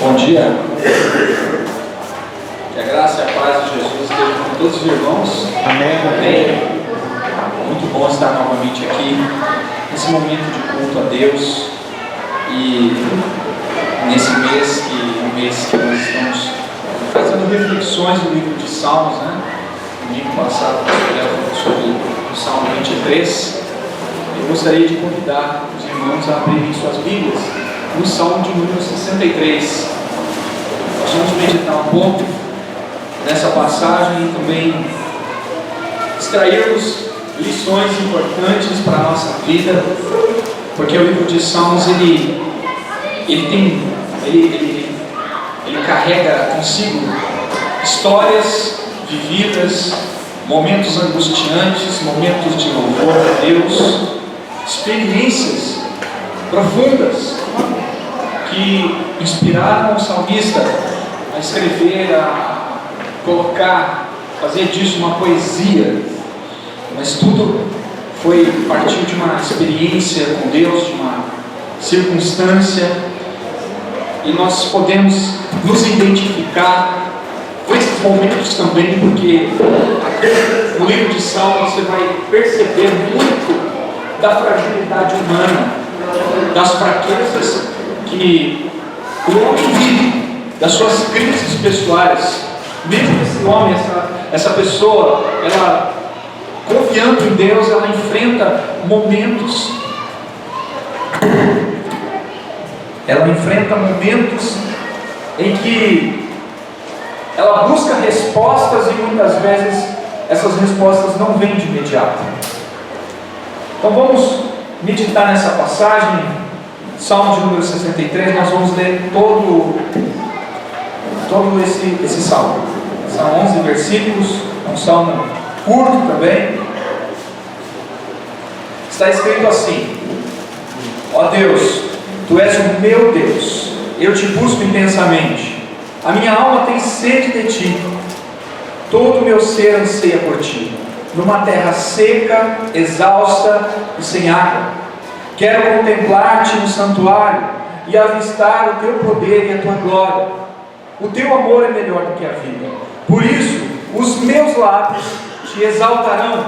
Bom dia. Que a graça e a paz de Jesus estejam com todos os irmãos. Amém. Amém. Muito bom estar novamente aqui nesse momento de culto a Deus e nesse mês que é um mês que nós estamos fazendo reflexões do livro de Salmos, né? No domingo passado nós falamos sobre o Salmo 23. Eu gostaria de convidar os irmãos a abrirem suas Bíblias no Salmo de número 63. Nós vamos meditar um pouco nessa passagem e também extrairmos lições importantes para a nossa vida, porque o livro de Salmos ele carrega consigo histórias vividas, momentos angustiantes, momentos de louvor a Deus, experiências profundas que inspiraram o salmista a escrever, a colocar, fazer disso uma poesia. Mas tudo partiu de uma experiência com Deus, de uma circunstância, e nós podemos nos identificar com esses momentos também, porque aqui no livro de Salmos você vai perceber muito da fragilidade humana, das fraquezas que o homem vive, das suas crises pessoais. Mesmo esse homem, essa pessoa, ela confiando em Deus, ela enfrenta momentos em que ela busca respostas e muitas vezes essas respostas não vêm de imediato. Então vamos meditar nessa passagem, Salmo de número 63, nós vamos ler todo esse salmo. São 11 versículos, é um salmo curto também. Está escrito assim: ó Deus, Tu és o meu Deus, eu te busco intensamente, a minha alma tem sede de Ti, todo o meu ser anseia por Ti, numa terra seca, exausta e sem água. Quero contemplar-te no santuário e avistar o Teu poder e a Tua glória. O Teu amor é melhor do que a vida, por isso os meus lábios Te exaltarão.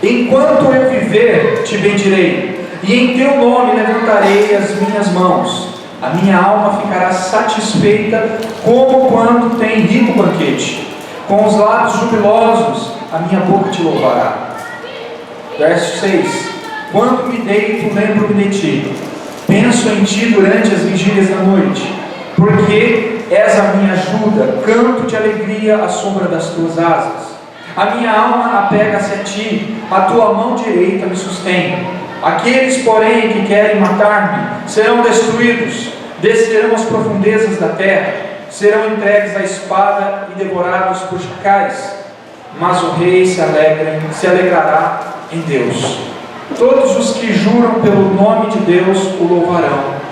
Enquanto eu viver, Te bendirei, e em Teu nome levantarei as minhas mãos. A minha alma ficará satisfeita como quando tem rico banquete. Com os lábios jubilosos, a minha boca Te louvará. Verso 6: quando me deito, lembro-me de Ti. Penso em Ti durante as vigílias da noite, porque és a minha ajuda, canto de alegria à sombra das Tuas asas. A minha alma apega-se a Ti, a Tua mão direita me sustém. Aqueles, porém, que querem matar-me serão destruídos, descerão às profundezas da terra, serão entregues à espada e devorados por chacais. Mas o rei se alegrará em Deus. Todos os que juram pelo nome de Deus o louvarão,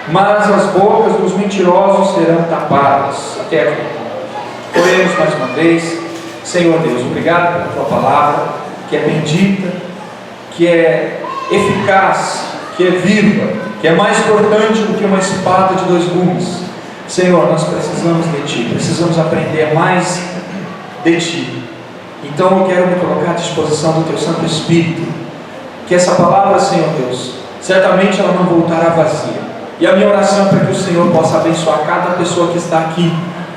mas as bocas dos mentirosos serão tapadas. Até aqui. Oremos mais uma vez. Senhor Deus, obrigado pela Tua palavra, que é bendita, que é eficaz, que é viva, que é mais cortante do que uma espada de dois gumes. Senhor, nós precisamos de Ti, precisamos aprender mais de Ti. Então eu quero me colocar à disposição do Teu Santo Espírito, que essa palavra, Senhor Deus, certamente ela não voltará vazia. E a minha oração é para que o Senhor possa abençoar cada pessoa que está aqui,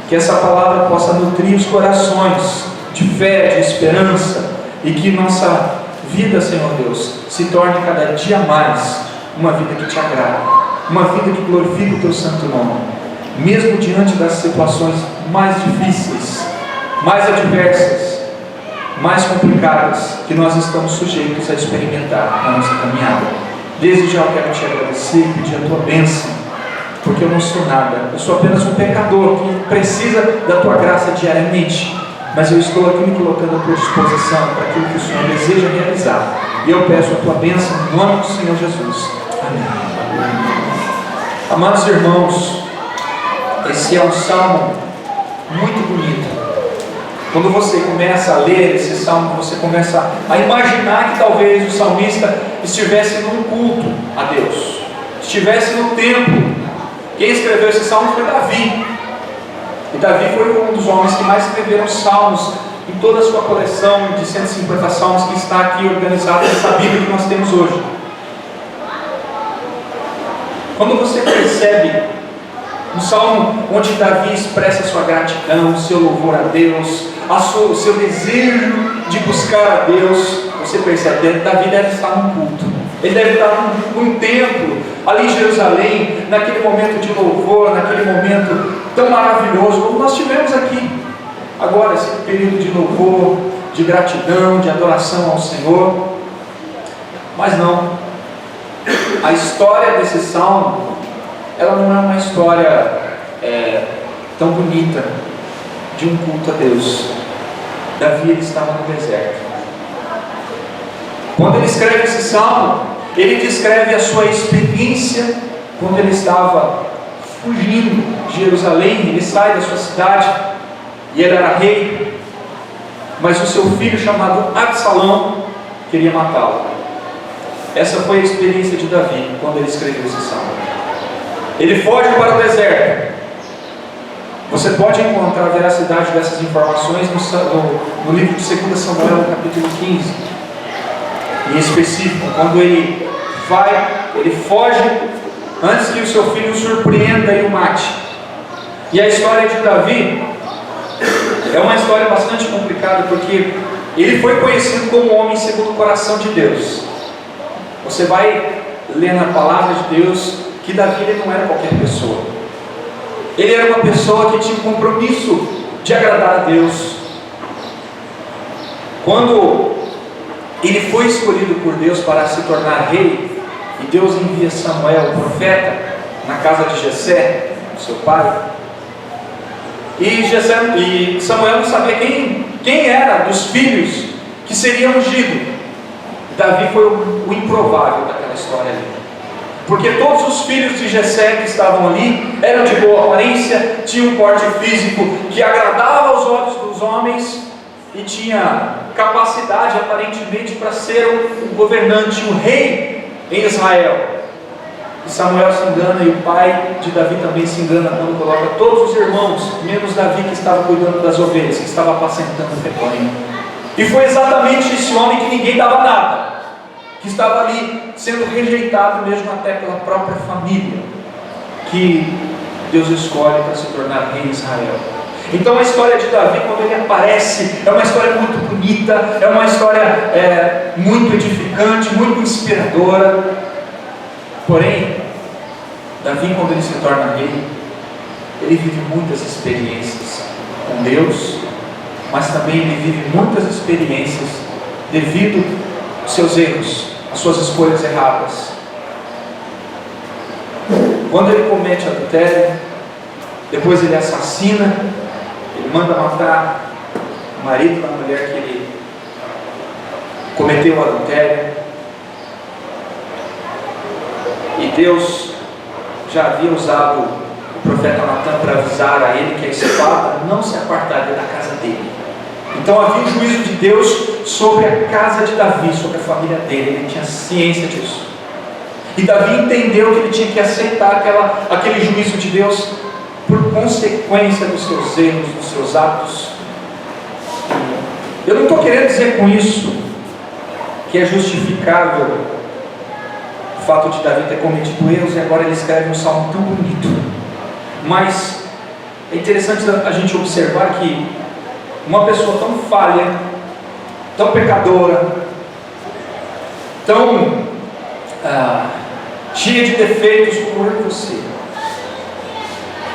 que essa palavra possa nutrir os corações de fé, de esperança, e que nossa vida, Senhor Deus, se torne cada dia mais uma vida que Te agrada, uma vida que glorifica o Teu santo nome, mesmo diante das situações mais difíceis, mais adversas, mais complicadas que nós estamos sujeitos a experimentar na nossa caminhada. Desde já eu quero Te agradecer e pedir a Tua bênção, porque eu não sou nada, eu sou apenas um pecador que precisa da Tua graça diariamente, mas eu estou aqui me colocando à Tua disposição para aquilo que o Senhor deseja realizar, e eu peço a Tua bênção no nome do Senhor Jesus. Amém. Amados irmãos, esse é um salmo muito bonito. Quando você começa a ler esse salmo, você começa a imaginar que talvez o salmista estivesse num culto a Deus, estivesse no templo, Quem escreveu esse salmo foi Davi. E Davi foi um dos homens que mais escreveram salmos em toda a sua coleção de 150 salmos que está aqui organizada nessa Bíblia que nós temos hoje. Quando você percebe um salmo onde Davi expressa a sua gratidão, o seu louvor a Deus, o seu desejo de buscar a Deus, você percebe, Davi deve estar num culto, ele deve estar num templo, ali em Jerusalém, naquele momento de louvor, naquele momento tão maravilhoso, como nós tivemos aqui, agora, esse período de louvor, de gratidão, de adoração ao Senhor. Mas não, a história desse salmo, ela não é uma história tão bonita de um culto a Deus. Davi, ele estava no deserto. Quando ele escreve esse salmo, ele descreve a sua experiência quando ele estava fugindo de Jerusalém. Ele sai da sua cidade e ele era rei, mas o seu filho chamado Absalão queria matá-lo. Essa foi a experiência de Davi quando ele escreveu esse salmo. Ele foge para o deserto. Você pode encontrar a veracidade dessas informações no livro de 2 Samuel, no capítulo 15. Em específico, quando ele foge antes que o seu filho o surpreenda e o mate. E a história de Davi é uma história bastante complicada, porque ele foi conhecido como um homem segundo o coração de Deus. Você vai ler na palavra de Deus que Davi, ele não era qualquer pessoa. Ele era uma pessoa que tinha um compromisso de agradar a Deus. Quando ele foi escolhido por Deus para se tornar rei, e Deus envia Samuel, o profeta, na casa de Jessé, seu pai, e Samuel não sabia quem era dos filhos que seria ungido. Davi foi o improvável daquela história ali, porque todos os filhos de Jessé que estavam ali eram de boa aparência, tinham um porte físico que agradava aos olhos dos homens e tinha capacidade aparentemente para ser um governante, um rei em Israel. E Samuel se engana, e o pai de Davi também se engana quando coloca todos os irmãos, menos Davi, que estava cuidando das ovelhas, que estava apacentando o rebanho. E foi exatamente esse homem que ninguém dava nada, que estava ali sendo rejeitado mesmo até pela própria família, que Deus escolhe para se tornar rei em Israel. Então a história de Davi, quando ele aparece, é uma história muito bonita, é uma história muito edificante, muito inspiradora. Porém, Davi, quando ele se torna rei, ele vive muitas experiências com Deus, mas também ele vive muitas experiências devido aos seus erros, às suas escolhas erradas. Quando ele comete adultério, depois ele assassina, ele manda matar o marido da mulher que ele cometeu o adultério. E Deus já havia usado o profeta Natan para avisar a ele que a espada não se apartaria da casa dele. Então havia um juízo de Deus sobre a casa de Davi, sobre a família dele. Ele tinha ciência disso. E Davi entendeu que ele tinha que aceitar aquele juízo de Deus por consequência dos seus erros, dos seus atos. Eu não estou querendo dizer com isso que é justificável o fato de Davi ter cometido erros e agora ele escreve um salmo tão bonito. Mas é interessante a gente observar que uma pessoa tão falha, tão pecadora, tão cheia de defeitos como você,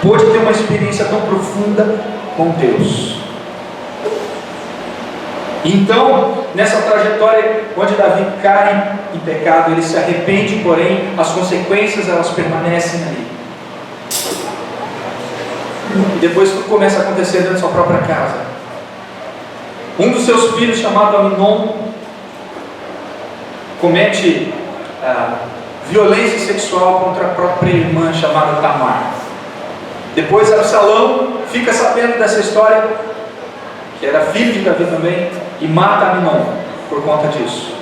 pôde ter uma experiência tão profunda com Deus. Então, nessa trajetória onde Davi cai em pecado, ele se arrepende, porém as consequências elas permanecem ali. E depois tudo começa a acontecer dentro da sua própria casa. Um dos seus filhos, chamado Aminon, comete violência sexual contra a própria irmã, chamada Tamar. Depois Absalão fica sabendo dessa história, que era filho de Davi também, e mata Aminon por conta disso.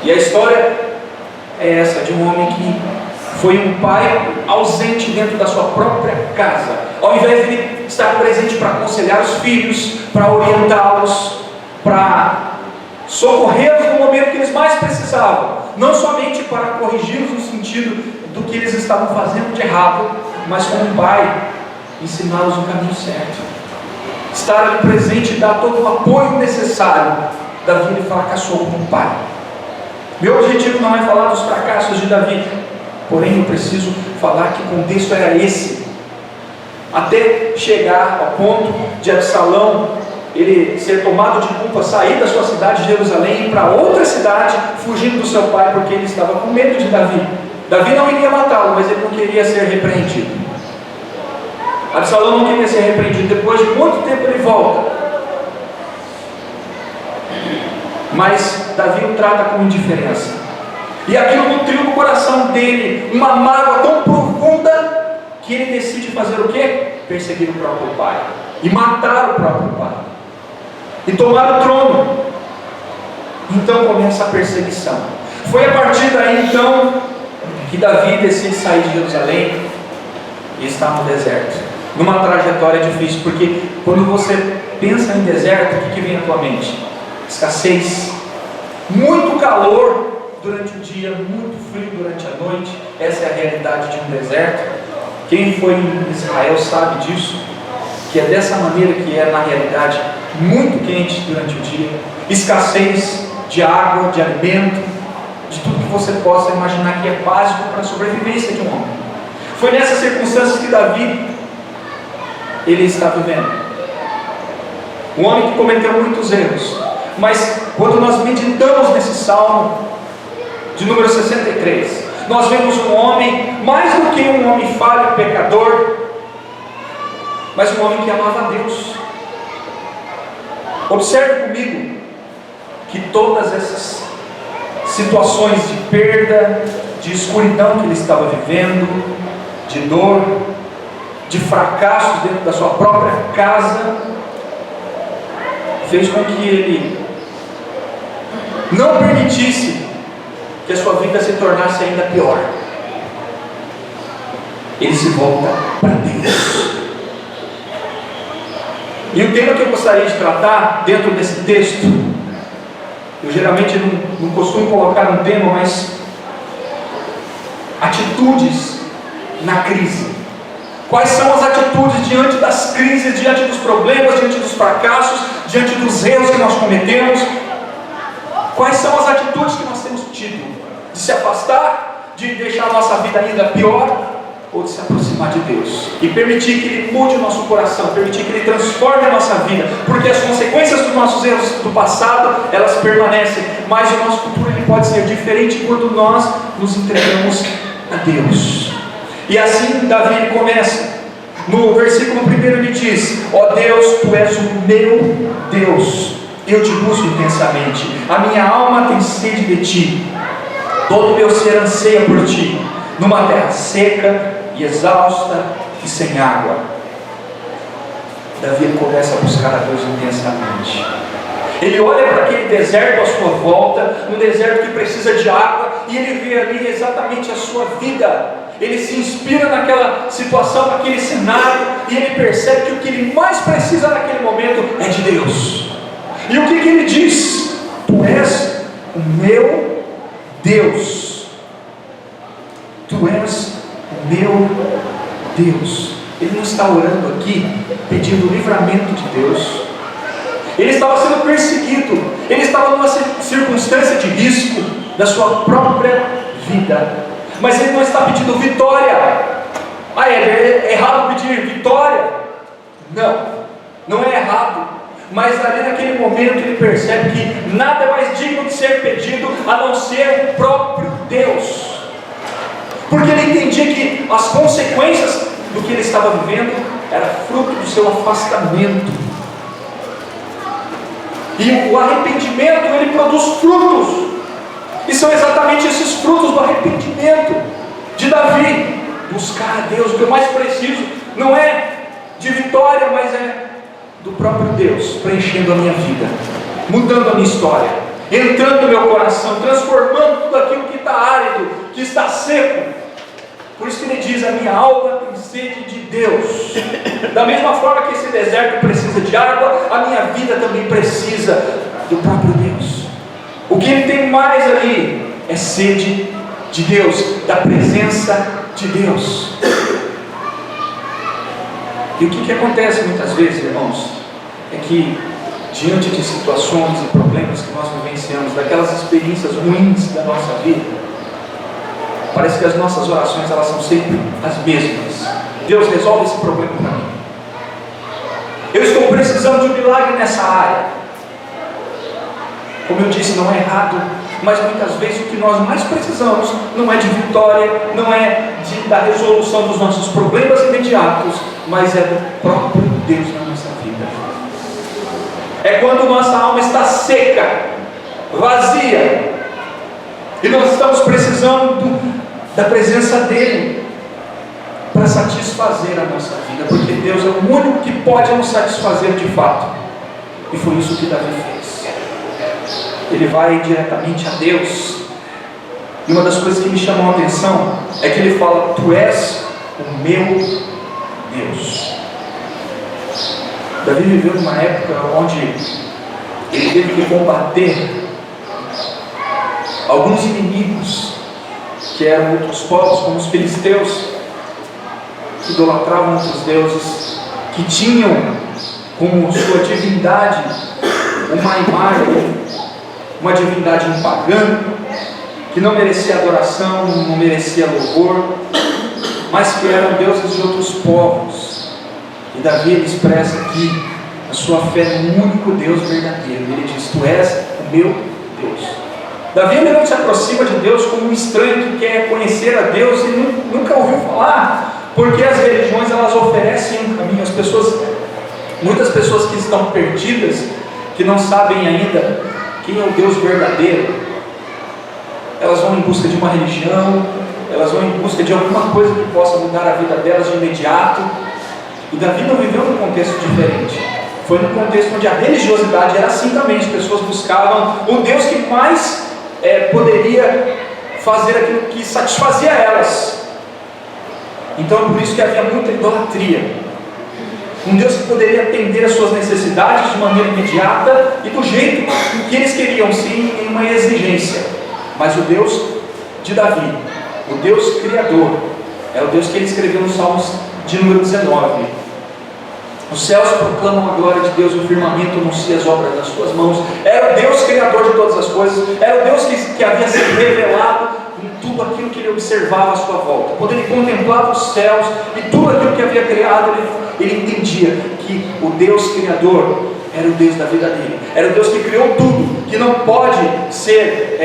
E a história é essa, de um homem que Foi um pai ausente dentro da sua própria casa. Ao invés de ele estar presente para aconselhar os filhos, para orientá-los, para socorrê-los no momento que eles mais precisavam, não somente para corrigi-los no sentido do que eles estavam fazendo de errado, mas como um pai, ensiná-los o caminho certo, estar ali presente e dar todo o apoio necessário. Davi, ele fracassou como pai. Meu objetivo não é falar dos fracassos de Davi, porém eu preciso falar que o contexto era esse, até chegar ao ponto de Absalão ele ser tomado de culpa, sair da sua cidade de Jerusalém e ir para outra cidade, fugindo do seu pai, porque ele estava com medo de Davi. Davi não iria matá-lo, mas ele não queria ser repreendido. Absalão não queria ser repreendido. Depois de muito tempo ele volta, mas Davi o trata com indiferença, e aquilo nutriu no coração dele uma mágoa tão profunda que ele decide fazer o quê? Perseguir o próprio pai e matar o próprio pai e tomar o trono. Então começa a perseguição. Foi a partir daí então que Davi decide sair de Jerusalém e está no deserto, numa trajetória difícil, porque quando você pensa em deserto, o que vem à tua mente? Escassez, muito calor durante o dia, muito frio durante a noite. Essa é a realidade de um deserto. Quem foi em Israel sabe disso, que é dessa maneira que é na realidade, muito quente durante o dia, escassez de água, de alimento, de tudo que você possa imaginar que é básico para a sobrevivência de um homem. Foi nessas circunstâncias que Davi ele está vivendo. Um homem que cometeu muitos erros, mas quando nós meditamos nesse salmo de número 63, nós vemos um homem, mais do que um homem falho, pecador, mas um homem que amava a Deus. Observe comigo que todas essas situações de perda, de escuridão que ele estava vivendo, de dor, de fracassos dentro da sua própria casa, fez com que ele não permitisse que a sua vida se tornasse ainda pior. Ele se volta para Deus. E o tema que eu gostaria de tratar dentro desse texto, eu geralmente não costumo colocar um tema, mas atitudes na crise. Quais são as atitudes diante das crises, diante dos problemas, diante dos fracassos, diante dos erros que nós cometemos? Quais são as atitudes que nós temos tido? De se afastar, de deixar a nossa vida ainda pior, ou de se aproximar de Deus e permitir que Ele mude o nosso coração, permitir que Ele transforme a nossa vida, porque as consequências dos nossos erros do passado, elas permanecem, mas o nosso futuro ele pode ser diferente quando nós nos entregamos a Deus. E assim Davi começa, no versículo 1 ele diz: ó Deus, Tu és o meu Deus, eu te busco intensamente, a minha alma tem sede de Ti, todo o meu ser anseia por Ti, numa terra seca e exausta e sem água. Davi começa a buscar a Deus intensamente. Ele olha para aquele deserto à sua volta, um deserto que precisa de água, e ele vê ali exatamente a sua vida. Ele se inspira naquela situação, naquele cenário, e ele percebe que o que ele mais precisa naquele momento é de Deus. E o que ele diz? Tu és o meu Deus. Tu és o meu Deus. Ele não está orando aqui pedindo o livramento de Deus. Ele estava sendo perseguido, ele estava numa circunstância de risco da sua própria vida, mas ele não está pedindo vitória. É errado pedir vitória? Não é errado, mas ali naquele momento ele percebe que nada é mais digno de ser pedido a não ser o próprio Deus, porque ele entendia que as consequências do que ele estava vivendo era fruto do seu afastamento. E o arrependimento, ele produz frutos, e são exatamente esses frutos do arrependimento de Davi. Buscar a Deus, o que eu mais preciso não é de vitória, mas é do próprio Deus preenchendo a minha vida, mudando a minha história, entrando no meu coração, transformando tudo aquilo que está árido, que está seco, Por isso que ele diz: a minha alma tem sede de Deus. Da mesma forma que esse deserto precisa de água, a minha vida também precisa do próprio Deus. O que ele tem mais ali é sede de Deus, da presença de Deus. E o que acontece muitas vezes, irmãos, é que diante de situações e problemas que nós vivenciamos, daquelas experiências ruins da nossa vida, parece que as nossas orações, elas são sempre as mesmas. Deus, resolve esse problema para mim. Eu estou precisando de um milagre nessa área. Como eu disse, não é errado, mas muitas vezes o que nós mais precisamos não é de vitória, não é da resolução dos nossos problemas imediatos, mas é do próprio Deus na nossa vida. É quando nossa alma está seca, vazia, e nós estamos precisando da presença dEle para satisfazer a nossa vida, porque Deus é o único que pode nos satisfazer de fato. E foi isso que Davi fez. Ele vai diretamente a Deus. E uma das coisas que me chamou a atenção é que ele fala: tu és o meu Deus. Davi viveu numa época onde ele teve que combater alguns inimigos que eram outros povos, como os filisteus, que idolatravam outros deuses, que tinham como sua divindade uma imagem, uma divindade pagã, que não merecia adoração, não merecia louvor, mas que eram deuses de outros povos. E Davi, ele expressa aqui a sua fé no único Deus verdadeiro. Ele diz: tu és o meu Deus. Davi, ele não se aproxima de Deus como um estranho que quer conhecer a Deus e nunca ouviu falar, porque as religiões, elas oferecem um caminho. Muitas pessoas que estão perdidas, que não sabem ainda quem é o Deus verdadeiro, elas vão em busca de uma religião, elas vão em busca de alguma coisa que possa mudar a vida delas de imediato. E Davi não viveu num contexto diferente. Foi num contexto onde a religiosidade era assim também. As pessoas buscavam o Deus que mais poderia fazer aquilo que satisfazia elas. Então, por isso que havia muita idolatria. Um Deus que poderia atender as suas necessidades de maneira imediata e do jeito que eles queriam, sim, em uma exigência. Mas o Deus de Davi, o Deus Criador, é o Deus que ele escreveu nos Salmos de número 19. Os céus proclamam a glória de Deus e o firmamento anuncia as obras das suas mãos. Era o Deus Criador de todas as coisas, era o Deus que havia sido revelado em tudo aquilo que ele observava à sua volta. Quando ele contemplava os céus e tudo aquilo que havia criado, ele entendia que o Deus Criador era o Deus da vida dele, era o Deus que criou tudo, que não pode ser,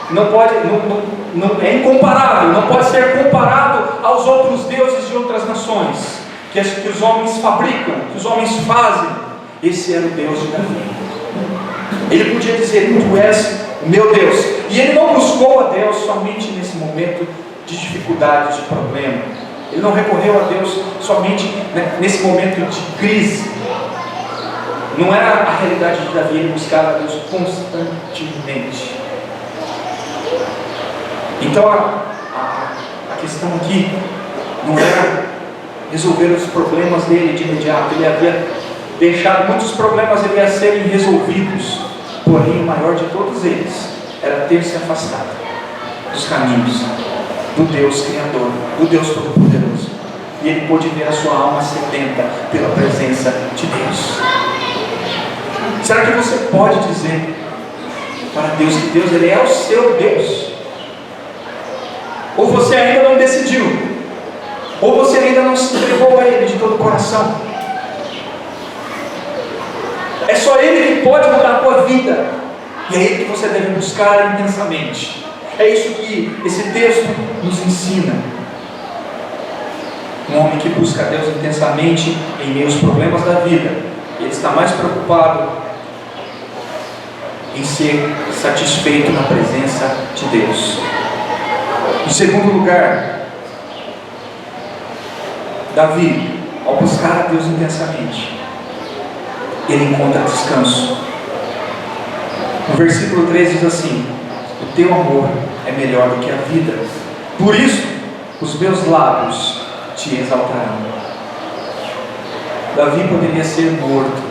não é incomparável, não pode ser comparado aos outros deuses de outras nações, que os homens fabricam, que os homens fazem. Esse era o Deus de Davi. Ele podia dizer: tu és o meu Deus. E ele não buscou a Deus somente nesse momento de dificuldade, de problema. Ele não recorreu a Deus somente nesse momento de crise. Não era a realidade de Davi. Ele buscava a Deus constantemente. Então a questão aqui não era resolver os problemas dele de imediato. Ele havia deixado muitos problemas a serem resolvidos, porém o maior de todos eles era ter se afastado dos caminhos do Deus Criador, do Deus Todo-Poderoso. E ele pôde ver a sua alma sedenta pela presença de Deus. Será que você pode dizer para Deus que Deus, ele é o seu Deus? Ou você ainda não decidiu? Ou você ainda não se entregou a Ele de todo o coração? É só Ele que pode mudar a tua vida, e é Ele que você deve buscar intensamente. É isso que esse texto nos ensina. Um homem que busca a Deus intensamente em meio aos problemas da vida, ele está mais preocupado em ser satisfeito na presença de Deus. Em segundo lugar, Davi, ao buscar a Deus intensamente, ele encontra descanso. No versículo 3 diz assim: o teu amor é melhor do que a vida, por isso os meus lábios te exaltarão. Davi poderia ser morto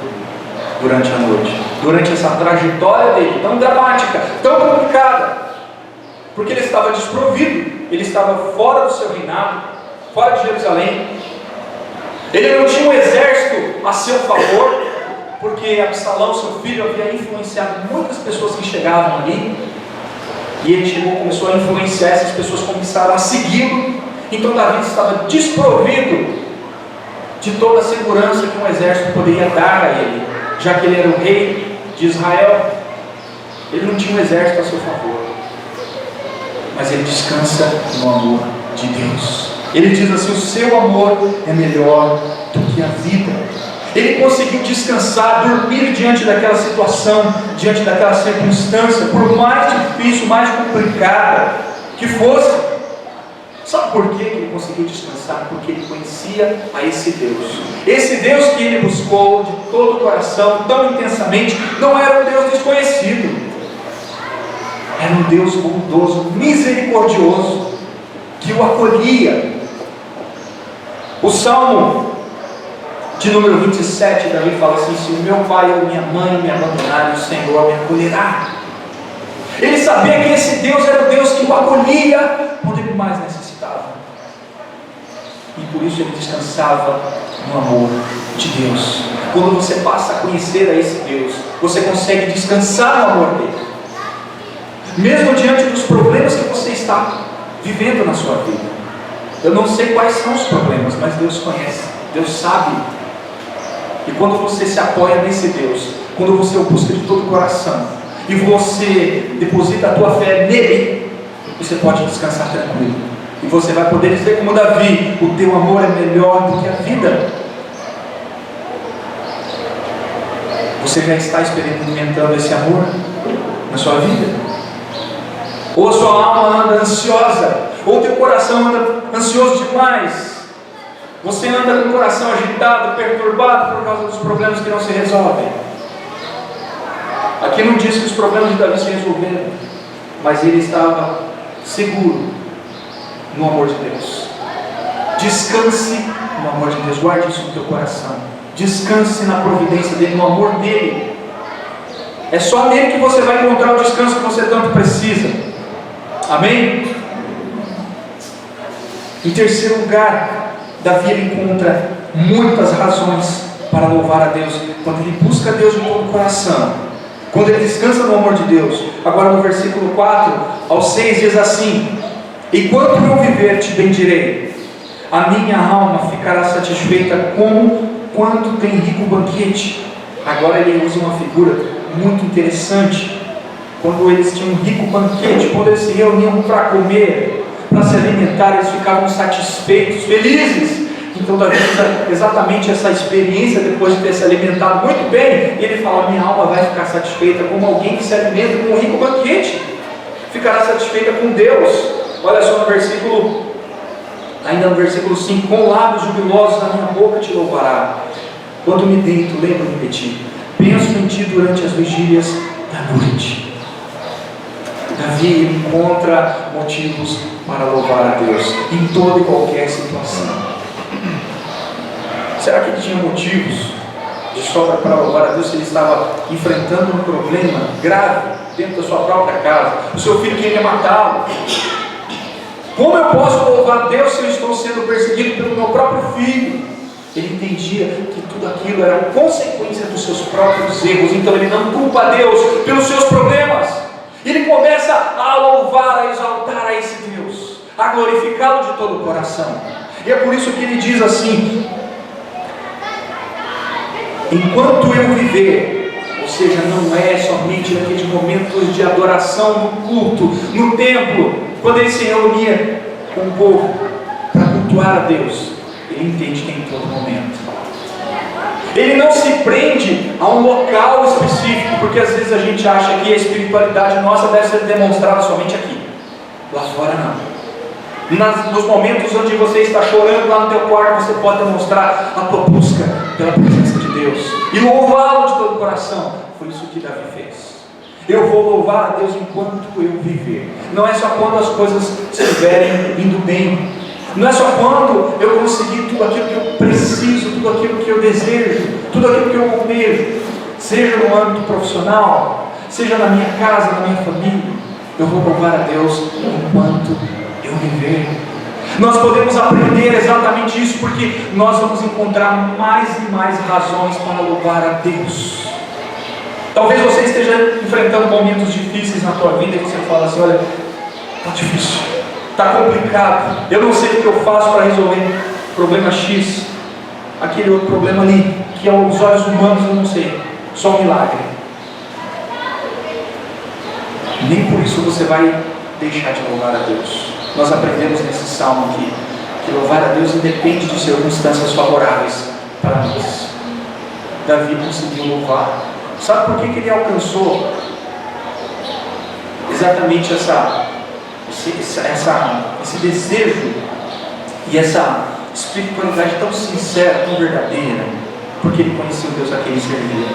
durante a noite, durante essa trajetória dele, tão dramática, tão complicada, porque ele estava desprovido, ele estava fora do seu reinado, fora de Jerusalém, ele não tinha um exército a seu favor, porque Absalão, seu filho, havia influenciado muitas pessoas que chegavam ali, e ele chegou, começou a influenciar, essas pessoas começaram a segui-lo. Então Davi estava desprovido de toda a segurança que um exército poderia dar a ele, já que ele era o rei de Israel. Ele não tinha um exército a seu favor, mas ele descansa no amor de Deus. Ele diz assim: o seu amor é melhor do que a vida. Ele conseguiu descansar, dormir diante daquela situação, diante daquela circunstância, por mais difícil, mais complicada que fosse. Sabe por que ele conseguiu descansar? Porque ele conhecia a esse Deus. Esse Deus que ele buscou de todo o coração, tão intensamente, não era um Deus desconhecido. Era um Deus bondoso, misericordioso, que o acolhia. O Salmo de número 27, Davi fala assim: se o meu pai ou minha mãe me abandonarem, o Senhor me acolherá. Ele sabia que esse Deus era o Deus que o acolhia quando ele mais necessitava, e por isso ele descansava no amor de Deus. Quando você passa a conhecer a esse Deus, você consegue descansar no amor dele, mesmo diante dos problemas que você está vivendo na sua vida. Eu não sei quais são os problemas, mas Deus conhece, Deus sabe. E quando você se apoia nesse Deus, quando você o busca de todo o coração, e você deposita a tua fé nele, você pode descansar tranquilo. E você vai poder dizer como Davi: o teu amor é melhor do que a vida. Você já está experimentando esse amor na sua vida? Ou a sua alma anda ansiosa, ou o teu coração anda ansioso demais? Você anda com o coração agitado, perturbado por causa dos problemas que não se resolvem. Aqui não diz que os problemas de Davi se resolveram, mas ele estava seguro no amor de Deus. Descanse no amor de Deus, guarde isso no teu coração. Descanse na providência dele, no amor dele. É só nele que você vai encontrar o descanso que você tanto precisa. Amém? Em terceiro lugar, Davi ele encontra muitas razões para louvar a Deus quando ele busca Deus de todo o coração, quando ele descansa no amor de Deus. Agora no versículo 4 ao 6 diz assim: enquanto eu viver te bendirei, a minha alma ficará satisfeita como quando tem rico banquete. Agora ele usa uma figura muito interessante. Quando eles tinham um rico banquete, quando eles se reuniam para comer, para se alimentar, eles ficavam satisfeitos, felizes. Então Davi usa exatamente essa experiência depois de ter se alimentado muito bem. Ele fala: minha alma vai ficar satisfeita como alguém que se alimenta com um rico banquete, ficará satisfeita com Deus. Olha só no versículo, ainda no versículo 5: com lábios jubilosos a minha boca te louvará. Quando me deito, lembro-me de ti, penso em ti durante as vigílias da noite. Davi encontra motivos para louvar a Deus em toda e qualquer situação. Será que ele tinha motivos de sobra para louvar a Deus se ele estava enfrentando um problema grave dentro da sua própria casa? O seu filho queria matá-lo. Como eu posso louvar a Deus se eu estou sendo perseguido pelo meu próprio filho? Ele entendia que tudo aquilo era consequência dos seus próprios erros, então ele não culpa a Deus pelos seus problemas. Ele começa a louvar, a exaltar a esse Deus, a glorificá-lo de todo o coração. E é por isso que ele diz assim: enquanto eu viver, ou seja, não é somente naqueles momentos de adoração no culto, no templo, quando ele se reunia com o povo para cultuar a Deus, ele entende que é em todo momento. Ele não se prende a um local específico, porque às vezes a gente acha que a espiritualidade nossa deve ser demonstrada somente aqui. Lá fora não. Nos momentos onde você está chorando lá no teu quarto, você pode demonstrar a tua busca pela presença de Deus e louvá-lo de todo o coração. Foi isso que Davi fez. Eu vou louvar a Deus enquanto eu viver. Não é só quando as coisas estiverem indo bem. Não é só quando eu conseguir tudo aquilo que eu preciso, tudo aquilo que eu desejo, tudo aquilo que eu almejo, seja no âmbito profissional, seja na minha casa, na minha família, eu vou louvar a Deus enquanto eu viver. Nós podemos aprender exatamente isso, porque nós vamos encontrar mais e mais razões para louvar a Deus. Talvez você esteja enfrentando momentos difíceis na tua vida e você fala assim: olha, está difícil, está complicado, eu não sei o que eu faço para resolver problema X, aquele outro problema ali, que aos olhos humanos eu não sei, só um milagre. Nem por isso você vai deixar de louvar a Deus. Nós aprendemos nesse salmo aqui que louvar a Deus independe de circunstâncias favoráveis para nós. Davi conseguiu louvar. Sabe por que ele alcançou exatamente esse desejo e essa espiritualidade tão sincera, tão verdadeira? Porque ele conhecia o Deus a quem ele servia.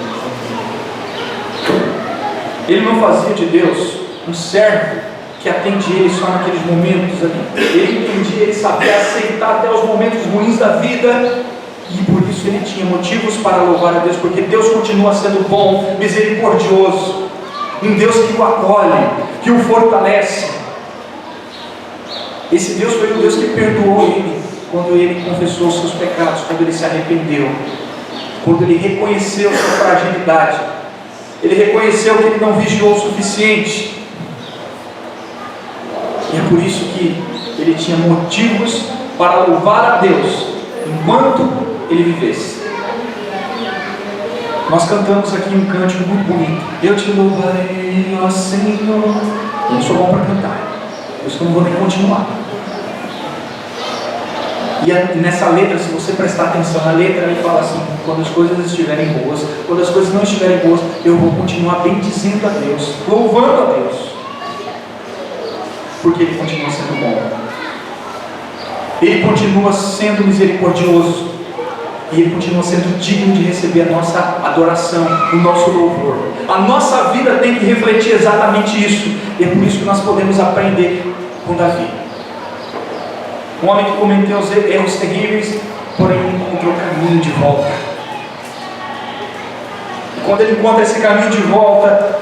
Ele não fazia de Deus um servo que atende ele só naqueles momentos ali. Ele entendia, ele sabia aceitar até os momentos ruins da vida, e por isso ele tinha motivos para louvar a Deus, porque Deus continua sendo bom, misericordioso, um Deus que o acolhe, que o fortalece. Esse Deus foi o Deus que perdoou ele quando ele confessou os seus pecados, quando ele se arrependeu, quando ele reconheceu sua fragilidade, ele reconheceu que ele não vigiou o suficiente. E é por isso que ele tinha motivos para louvar a Deus enquanto ele vivesse. Nós cantamos aqui um cântico muito bonito: eu te louvarei, ó Senhor. Eu não sou bom para cantar, por isso que eu não vou nem continuar. E nessa letra, se você prestar atenção na letra, ele fala assim: quando as coisas estiverem boas, quando as coisas não estiverem boas, eu vou continuar bendizendo a Deus, louvando a Deus, porque Ele continua sendo bom, Ele continua sendo misericordioso, e Ele continua sendo digno de receber a nossa adoração, o nosso louvor. A nossa vida tem que refletir exatamente isso, e é por isso que nós podemos aprender com Davi. Um homem que cometeu erros terríveis, porém encontrou o caminho de volta. E quando ele encontra esse caminho de volta,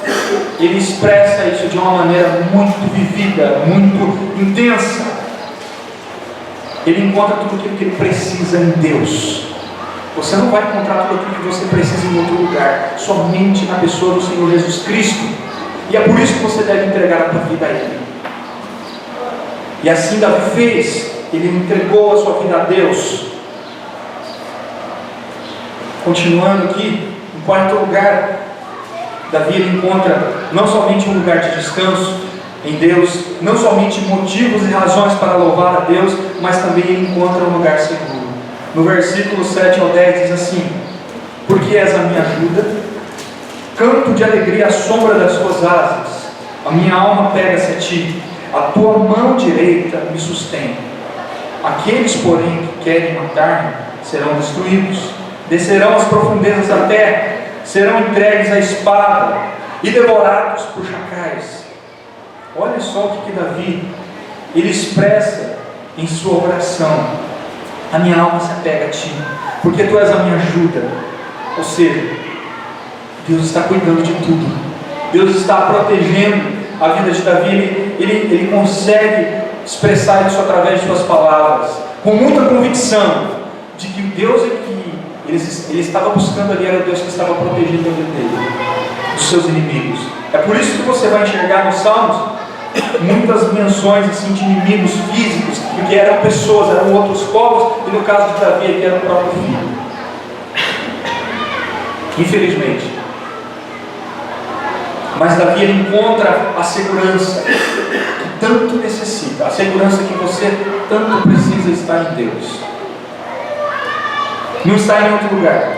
ele expressa isso de uma maneira muito vivida, muito intensa. Ele encontra tudo aquilo que ele precisa em Deus. Você não vai encontrar tudo aquilo que você precisa em outro lugar, somente na pessoa do Senhor Jesus Cristo. E é por isso que você deve entregar a tua vida a Ele. E assim Davi fez. Ele entregou a sua vida a Deus. Continuando aqui, em quarto lugar, Davi ele encontra não somente um lugar de descanso em Deus, não somente motivos e razões para louvar a Deus, mas também ele encontra um lugar seguro. No versículo 7 ao 10 diz assim: porque és a minha ajuda, canto de alegria à sombra das tuas asas, a minha alma pega-se a ti, a tua mão direita me sustém. Aqueles, porém, que querem matar-me serão destruídos, descerão às profundezas da terra, serão entregues à espada e devorados por chacais. Olha só o que Davi ele expressa em sua oração: a minha alma se apega a ti, porque tu és a minha ajuda. Ou seja, Deus está cuidando de tudo, Deus está protegendo a vida de Davi. Ele consegue expressar isso através de suas palavras, com muita convicção de que o Deus que ele estava buscando ali era o Deus que estava protegendo a vida dele dos seus inimigos. É por isso que você vai enxergar nos Salmos muitas menções assim, de inimigos físicos, porque eram pessoas, eram outros povos, e no caso de Davi ele era o próprio filho. Infelizmente. Mas Davi ele encontra a segurança que tanto necessita, a segurança que você tanto precisa estar em Deus. Não está em outro lugar.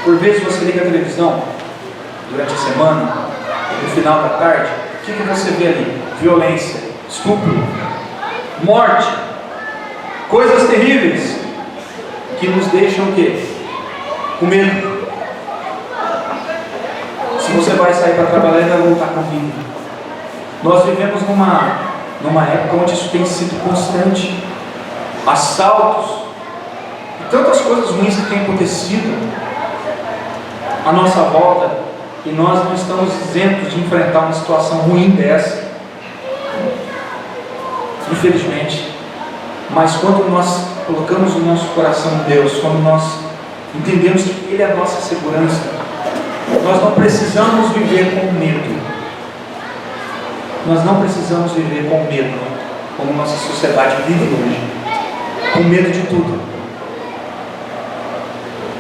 Por vezes você liga a televisão durante a semana, no final da tarde, o que você vê ali? Violência, estupro, morte, coisas terríveis que nos deixam o quê? Com medo. Se você vai sair para trabalhar, vai voltar com vida. Nós vivemos numa época onde isso tem sido constante, assaltos, e tantas coisas ruins que têm acontecido à nossa volta, e nós não estamos isentos de enfrentar uma situação ruim dessa, infelizmente. Mas quando nós colocamos o nosso coração em Deus, quando nós entendemos que Ele é a nossa segurança, nós não precisamos viver com medo. Nós não precisamos viver com medo, como nossa sociedade vive hoje, com medo de tudo.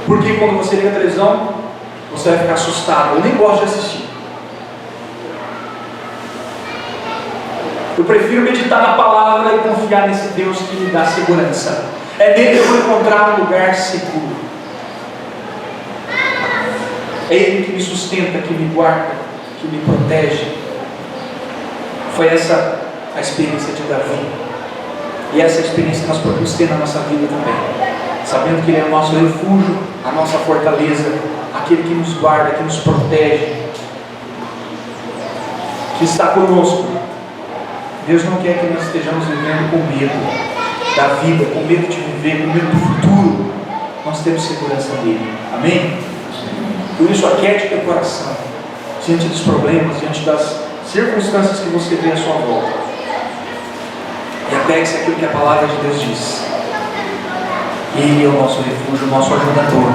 Porque quando você liga a televisão, você vai ficar assustado. Eu nem gosto de assistir. Eu prefiro meditar na palavra e confiar nesse Deus que me dá segurança. É nele que eu vou encontrar um lugar seguro. É Ele que me sustenta, que me guarda, que me protege. Foi essa a experiência de Davi. E essa experiência nós podemos ter na nossa vida também. Sabendo que Ele é o nosso refúgio, a nossa fortaleza, aquele que nos guarda, que nos protege, que está conosco. Deus não quer que nós estejamos vivendo com medo da vida, com medo de viver, com medo do futuro. Nós temos segurança nele. Amém? Por isso, aquiete teu coração diante dos problemas, diante das circunstâncias que você vê à sua volta, e apegue-se àquilo que a palavra de Deus diz. Ele é o nosso refúgio, o nosso ajudador.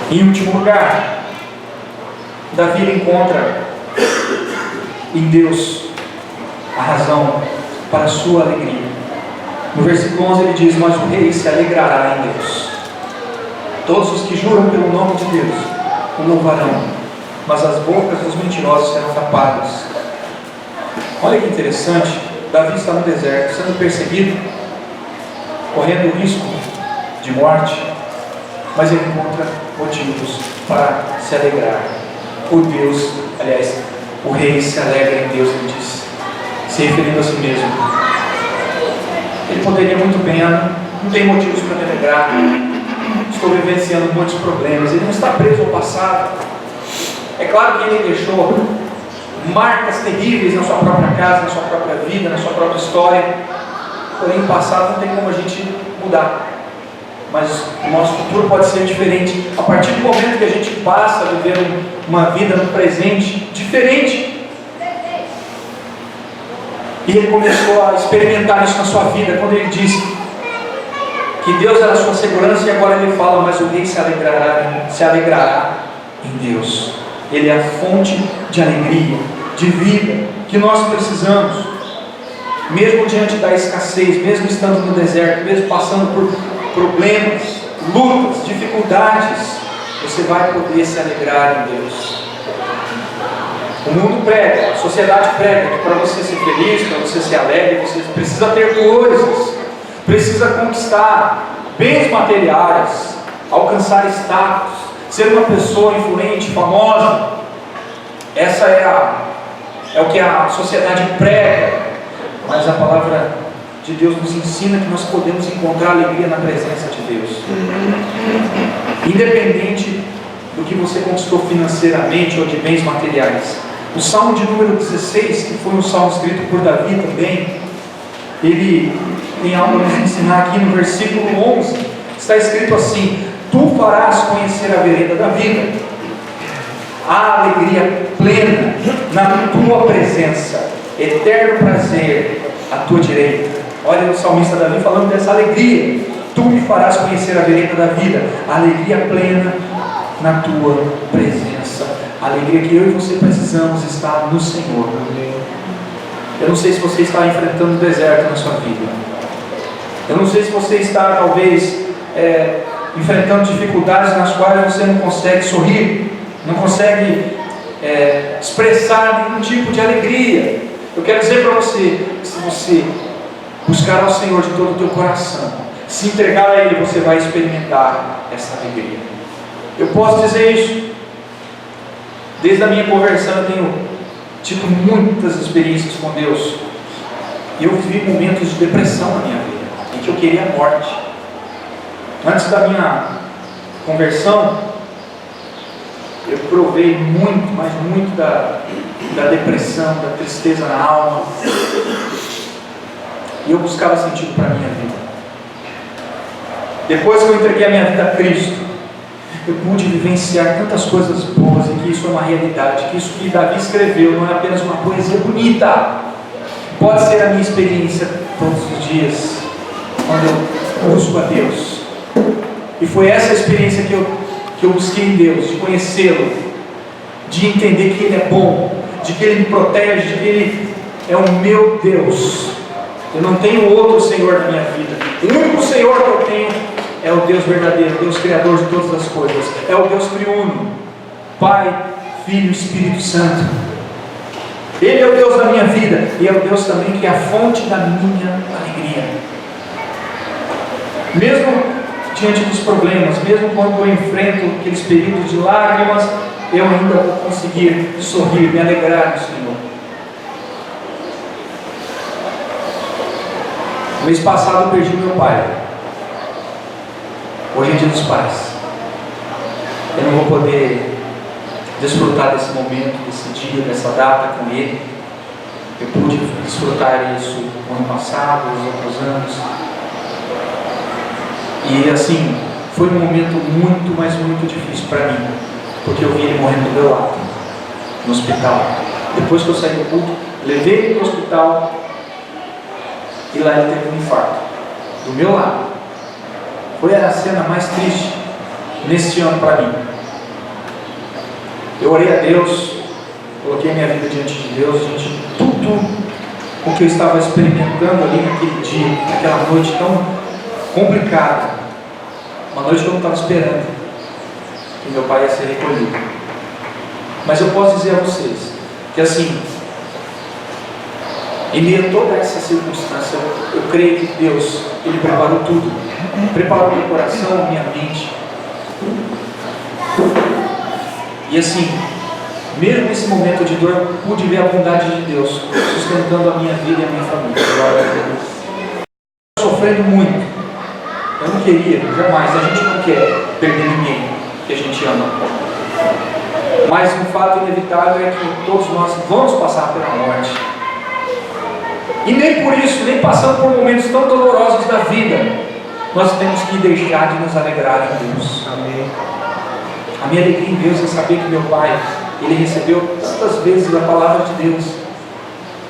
Em último lugar, Davi encontra em Deus a razão para a sua alegria. No versículo 11 ele diz: mas o rei se alegrará em Deus. Todos os que juram pelo nome de Deus o louvarão, mas as bocas dos mentirosos serão tapadas. Olha que interessante, Davi está no deserto, sendo perseguido, correndo o risco de morte, mas ele encontra motivos para se alegrar. O rei se alegra em Deus, ele diz, se referindo a si mesmo. Ele poderia muito bem, não tem motivos para me alegrar, estou vivenciando muitos problemas. Ele não está preso ao passado. É claro que ele deixou marcas terríveis na sua própria casa, na sua própria vida, na sua própria história. Porém, o passado não tem como a gente mudar. Mas o nosso futuro pode ser diferente a partir do momento que a gente passa a viver uma vida no presente diferente. E ele começou a experimentar isso na sua vida, quando ele disse que Deus era a sua segurança, e agora ele fala: mas o rei se alegrará em Deus. Ele é a fonte de alegria, de vida que nós precisamos. Mesmo diante da escassez, mesmo estando no deserto, mesmo passando por problemas, lutas, dificuldades, você vai poder se alegrar em Deus. O mundo prega, a sociedade prega que para você ser feliz, para você ser alegre, você precisa ter coisas, precisa conquistar bens materiais, alcançar status, ser uma pessoa influente, famosa. Essa é o que a sociedade prega. Mas a palavra de Deus nos ensina que nós podemos encontrar alegria na presença de Deus, independente do que você conquistou financeiramente ou de bens materiais. O Salmo de número 16, que foi um salmo escrito por Davi também, ele tem algo a nos ensinar aqui no versículo 11. Está escrito assim: tu farás conhecer a vereda da vida, a alegria plena na tua presença, eterno prazer à tua direita. Olha o salmista Davi falando dessa alegria. Tu me farás conhecer a vereda da vida, a alegria plena na tua presença, a alegria que eu e você precisamos estar no Senhor. Eu não sei se você está enfrentando um deserto na sua vida. Eu não sei se você está talvez enfrentando dificuldades nas quais você não consegue sorrir, não consegue expressar nenhum tipo de alegria. Eu quero dizer para você que se você buscar ao Senhor de todo o teu coração, se entregar a Ele, você vai experimentar essa alegria. Eu posso dizer isso. Desde a minha conversão eu tenho tido muitas experiências com Deus. E eu vivi momentos de depressão na minha vida, em que eu queria a morte. Antes da minha conversão, eu provei muito, mas muito da depressão, da tristeza na alma. E eu buscava sentido para a minha vida. Depois que eu entreguei a minha vida a Cristo, eu pude vivenciar tantas coisas boas e que isso é uma realidade, que isso que Davi escreveu não é apenas uma poesia bonita, pode ser a minha experiência todos os dias, quando eu busco a Deus. E foi essa experiência que eu busquei em Deus, de conhecê-lo, de entender que Ele é bom, de que Ele me protege, de que Ele é o meu Deus. Eu não tenho outro Senhor na minha vida. O único Senhor que eu tenho é o Deus verdadeiro, Deus Criador de todas as coisas. É o Deus triuno, Pai, Filho e Espírito Santo. Ele é o Deus da minha vida e é o Deus também que é a fonte da minha alegria. Mesmo diante dos problemas, mesmo quando eu enfrento aqueles períodos de lágrimas, eu ainda vou conseguir sorrir, me alegrar no Senhor. No mês passado eu perdi meu pai. Hoje é Dia dos Pais. Eu não vou poder desfrutar desse momento, desse dia, dessa data com ele. Eu pude desfrutar isso no ano passado, nos outros anos. E assim, foi um momento muito, mas muito difícil para mim, porque eu vi ele morrendo do meu lado, no hospital. Depois que eu saí do culto, levei ele para o hospital e lá ele teve um infarto, do meu lado. Foi a cena mais triste neste ano para mim. Eu orei a Deus, coloquei minha vida diante de Deus, diante de tudo o que eu estava experimentando ali naquele dia, naquela noite tão complicada. Uma noite que eu não estava esperando que meu pai ia ser recolhido. Mas eu posso dizer a vocês que assim, em meio a toda essa circunstância, eu creio que Deus, Ele preparou tudo. Preparou meu coração, minha mente. E assim, mesmo nesse momento de dor, eu pude ver a bondade de Deus sustentando a minha vida e a minha família. Estou sofrendo muito. Eu não queria, jamais. A gente não quer perder ninguém que a gente ama. Mas o fato inevitável é que todos nós vamos passar pela morte. E nem por isso, nem passando por momentos tão dolorosos da vida, nós temos que deixar de nos alegrar em Deus. Amém. A minha alegria em Deus é saber que meu pai, ele recebeu tantas vezes a palavra de Deus.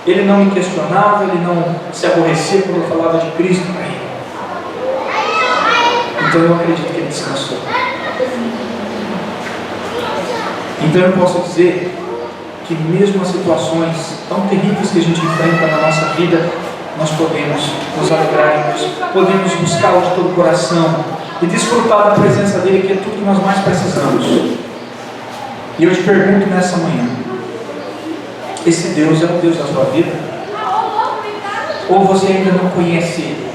Ele não me questionava, ele não se aborrecia quando eu falava de Cristo para ele. Então eu acredito que ele descansou. Então eu posso dizer que mesmo as situações tão terríveis que a gente enfrenta na nossa vida, nós podemos nos alegrar em Deus, podemos buscá-lo de todo o coração e desfrutar da presença dele, que é tudo que nós mais precisamos. E eu te pergunto nessa manhã, esse Deus é o Deus da sua vida? Ou você ainda não conhece ele?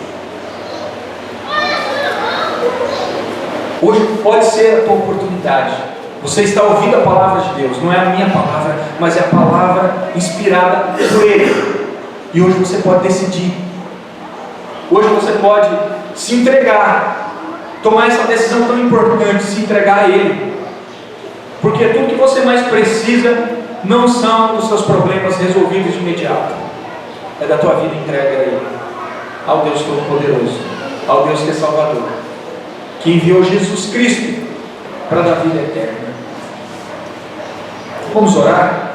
Hoje pode ser a tua oportunidade. Você está ouvindo a palavra de Deus, não é a minha palavra, mas é a palavra inspirada por Ele. E hoje você pode decidir. Hoje você pode se entregar, tomar essa decisão tão importante, se entregar a Ele. Porque tudo que você mais precisa não são os seus problemas resolvidos de imediato. É da tua vida entregue a Ele, ao Deus Todo-Poderoso, ao Deus que é Salvador, que enviou Jesus Cristo para dar vida eterna. Vamos orar?